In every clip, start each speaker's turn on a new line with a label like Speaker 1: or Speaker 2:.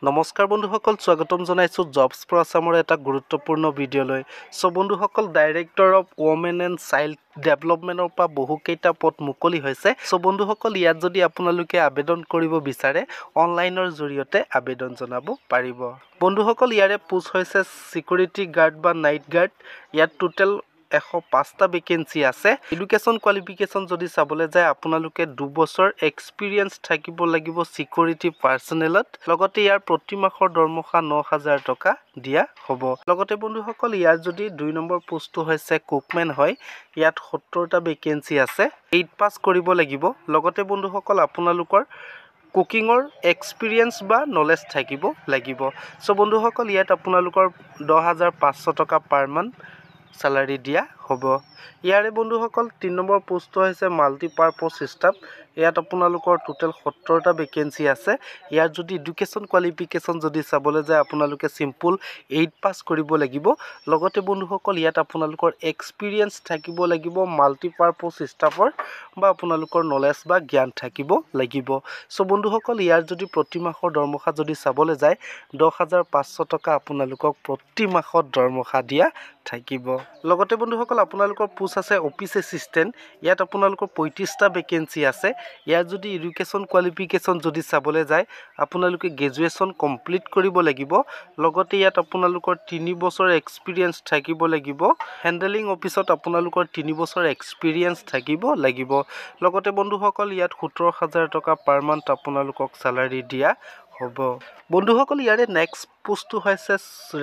Speaker 1: নমস্কাৰ বন্ধুসকল, স্বাগতম জনাইছো জবছ ফৰ আছামৰ এটা গুৰুত্বপূৰ্ণ ভিডিঅ'লৈ। সো বন্ধুসকল, director of women and child ডেভেলপমেণ্টৰ পৰা বহুকেইটা পদ মুকলি হৈছে। সো বন্ধুসকল, ইয়াত যদি আপোনালোকে আবেদন কৰিব বিচাৰে অনলাইনৰ জৰিয়তে আবেদন জনাব পাৰিব। বন্ধুসকল, ইয়াৰে পোষ্ট হৈছে সিকিউৰিটি গাৰ্ড বা নাইট গাৰ্ড। ইয়াত টোটেল 105টা ভেকেঞ্চি আছে। এডুকেশ্যন কোৱালিফিকেশ্যন যদি চাবলৈ যায় আপোনালোকে 2 বছৰ এক্সপিৰিয়েঞ্চ থাকিব লাগিব সিকিউৰিটি পাৰ্চনেলত। লগতে ইয়াৰ প্ৰতি মাহৰ দৰমহা 9000 টকা দিয়া হ'ব। লগতে বন্ধুসকল, ইয়াৰ যদি 2 নম্বৰ পোষ্টটো হৈছে কুকমেন হয়। ইয়াত 70টা ভেকেঞ্চি আছে। 8 পাছ কৰিব লাগিব। লগতে বন্ধুসকল, আপোনালোকৰ কুকিঙৰ এক্সপিৰিয়েঞ্চ বা নলেজ থাকিব লাগিব। সো বন্ধুসকল, ইয়াত আপোনালোকৰ 10500 টকা পাৰ মান্থ স্যালাৰি দিয়া হ'ব। ইয়াৰে বন্ধুসকল 3 নম্বৰ পোষ্টটো হৈছে মাল্টিপাৰপজ ষ্টাফ। ইয়াত আপোনালোকৰ টোটেল 70টা ভেকেঞ্চি আছে। ইয়াৰ যদি এডুকেশ্যন কোৱালিফিকেশ্যন যদি চাবলৈ যায় আপোনালোকে চিম্পল 8 পাছ কৰিব লাগিব। লগতে বন্ধুসকল, ইয়াত আপোনালোকৰ এক্সপিৰিয়েঞ্চ থাকিব লাগিব মাল্টিপাৰপজ ষ্টাফৰ বা আপোনালোকৰ নলেজ বা জ্ঞান থাকিব লাগিব। সো বন্ধুসকল, ইয়াৰ যদি প্ৰতি মাহৰ দৰমহা যদি চাবলৈ যায় 10500 টকা আপোনালোকক প্ৰতি মাহত দৰমহা দিয়া থাকিব। লগতে বন্ধুসকল, আপোনালোকৰ পোষ্ট আছে অফিচ এছিষ্টেণ্ট। ইয়াত আপোনালোকৰ 35টা ভেকেঞ্চি আছে। ইয়াৰ যদি এডুকেশ্যন কোৱালিফিকেশ্যন যদি চাবলৈ যায় আপোনালোকে গ্ৰেজুৱেশ্যন কমপ্লিট কৰিব লাগিব। লগতে ইয়াত আপোনালোকৰ 3 বছৰ এক্সপিৰিয়েঞ্চ থাকিব লাগিব। হেণ্ডেলিং অফিচত আপোনালোকৰ 3 বছৰ এক্সপিৰিয়েঞ্চ থাকিব লাগিব। লগতে বন্ধুসকল, ইয়াত 17000 টকা পাৰ মান্থ আপোনালোকক স্যালাৰি দিয়া হ'ব। বন্ধুসকল, ইয়াৰে নেক্সট পোষ্টটো হৈছে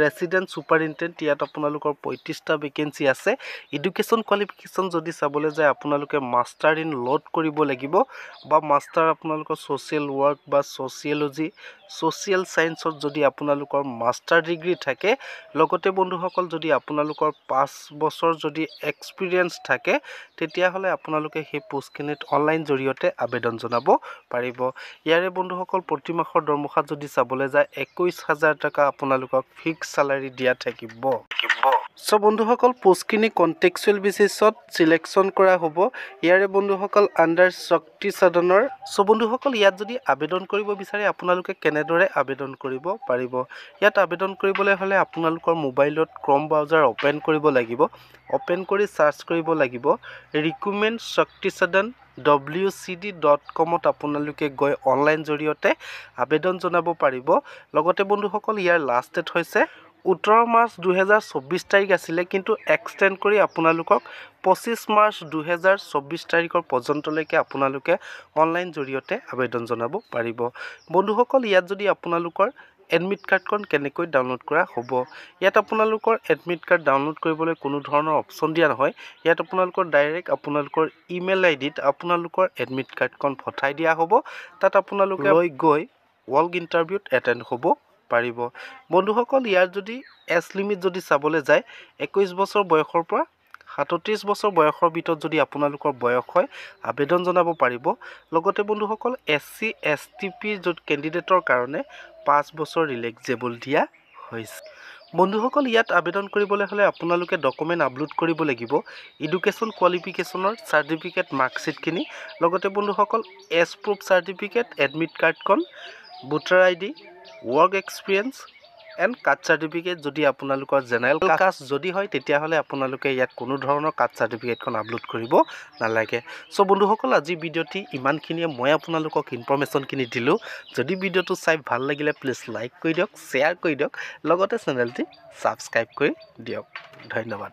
Speaker 1: ৰেচিডেণ্ট ছুপাৰিনটেণ্ডেণ্ট। ইয়াত আপোনালোকৰ 35টা ভেকেঞ্চি আছে। এডুকেশ্যন কোৱালিফিকেশ্যন যদি চাবলৈ যায় আপোনালোকে মাষ্টাৰ ইন ল'ত কৰিব লাগিব বা মাষ্টাৰ আপোনালোকৰ ছ'চিয়েল ৱৰ্ক বা ছ'চিয়লজি ছ'চিয়েল ছায়েন্সত যদি আপোনালোকৰ মাষ্টাৰ ডিগ্ৰী থাকে। লগতে বন্ধুসকল, যদি আপোনালোকৰ 5 বছৰ যদি এক্সপিৰিয়েঞ্চ থাকে তেতিয়াহ'লে আপোনালোকে সেই পোষ্টখিনিত অনলাইন জৰিয়তে আবেদন জনাব পাৰিব। ইয়াৰে বন্ধুসকল প্ৰতি মাহৰ দৰমহা যদি চাবলৈ যায় 21000 টকা আপোনালোকক ফিক্স স্যালাৰি দিয়া থাকিব। সো বন্ধুসকল, পোষ্টখিনি কণ্টেক্সুৱেল বেচিছত চিলেকশ্যন কৰা হ'ব। ইয়াৰে বন্ধুসকল আণ্ডাৰ শক্তি সদনৰ। সো বন্ধুসকল, ইয়াত যদি আবেদন কৰিব বিচাৰে আপোনালোকে কেনেদৰে আবেদন কৰিব পাৰিব। ইয়াত আবেদন কৰিবলৈ হ'লে আপোনালোকৰ মোবাইলত ক্ৰম ব্ৰাউজাৰ অ'পেন কৰিব লাগিব। অ'পেন কৰি চাৰ্চ কৰিব লাগিব ৰিক্ৰুটমেণ্ট শক্তি সদন wcd.com আপোনালোকে গৈ অনলাইন জৰিয়তে আবেদন জনাব পাৰিব। লগতে বন্ধুসকল, ইয়াৰ লাষ্ট ডেট হৈছে 18 মাৰ্চ 2024 তাৰিখ আছিলে, কিন্তু এক্সটেণ্ড কৰি আপোনালোকক 25 মাৰ্চ 2024 তাৰিখৰ পৰ্যন্তলৈকে আপোনালোকে অনলাইন জৰিয়তে আবেদন জনাব পাৰিব। বন্ধুসকল, ইয়াত যদি আপোনালোকৰ এডমিট কাৰ্ডখন কেনেকৈ ডাউনলোড কৰা হ'ব। ইয়াত আপোনালোকৰ এডমিট কাৰ্ড ডাউনলোড কৰিবলৈ কোনো ধৰণৰ অপশ্যন দিয়া নহয়। ইয়াত আপোনালোকৰ ডাইৰেক্ট আপোনালোকৰ ইমেইল আইডিত আপোনালোকৰ এডমিট কাৰ্ডখন পঠাই দিয়া হ'ব। তাত আপোনালোকে লৈ গৈ ৱৰ্ক ইণ্টাৰভিউত এটেণ্ড হ'ব পাৰিব। বন্ধুসকল, ইয়াৰ যদি এজ লিমিট যদি চাবলৈ যায় 21 বছৰ বয়সৰ পৰা 37 বছৰ বয়সৰ ভিতৰত যদি আপোনালোকৰ বয়স হয় আবেদন জনাব পাৰিব। লগতে বন্ধুসকল, SC STP কেণ্ডিডেটৰ কাৰণে 5 বছৰ ৰিলেক্সেবল দিয়া হৈছে। বন্ধুসকল, ইয়াত আবেদন কৰিবলৈ হ'লে আপোনালোকে ডকুমেণ্ট আপলোড কৰিব লাগিব। এডুকেশ্যন কোৱালিফিকেশ্যনৰ চাৰ্টিফিকেট মাৰ্কশ্বিটখিনি। লগতে বন্ধুসকল, এজ প্ৰুফ চাৰ্টিফিকেট, এডমিট কাৰ্ডখন, voter ID, work experience and caste certificate. যদি আপোনালোকৰ জেনেৰেল কাষ্ট যদি হয় তেতিয়াহ'লে আপোনালোকে ইয়াত কোনো ধৰণৰ কাষ্ট চাৰ্টিফিকেটখন আপলোড কৰিব নালাগে। সো বন্ধুসকল, আজি ভিডিঅ'টি ইমানখিনিয়ে। মই আপোনালোকক ইনফৰ্মেশ্যনখিনি দিলোঁ। যদি ভিডিঅ'টো চাই ভাল লাগিলে প্লিজ লাইক কৰি দিয়ক, শ্বেয়াৰ কৰি দিয়ক, লগতে চেনেলটি ছাবস্ক্ৰাইব কৰি দিয়ক। ধন্যবাদ।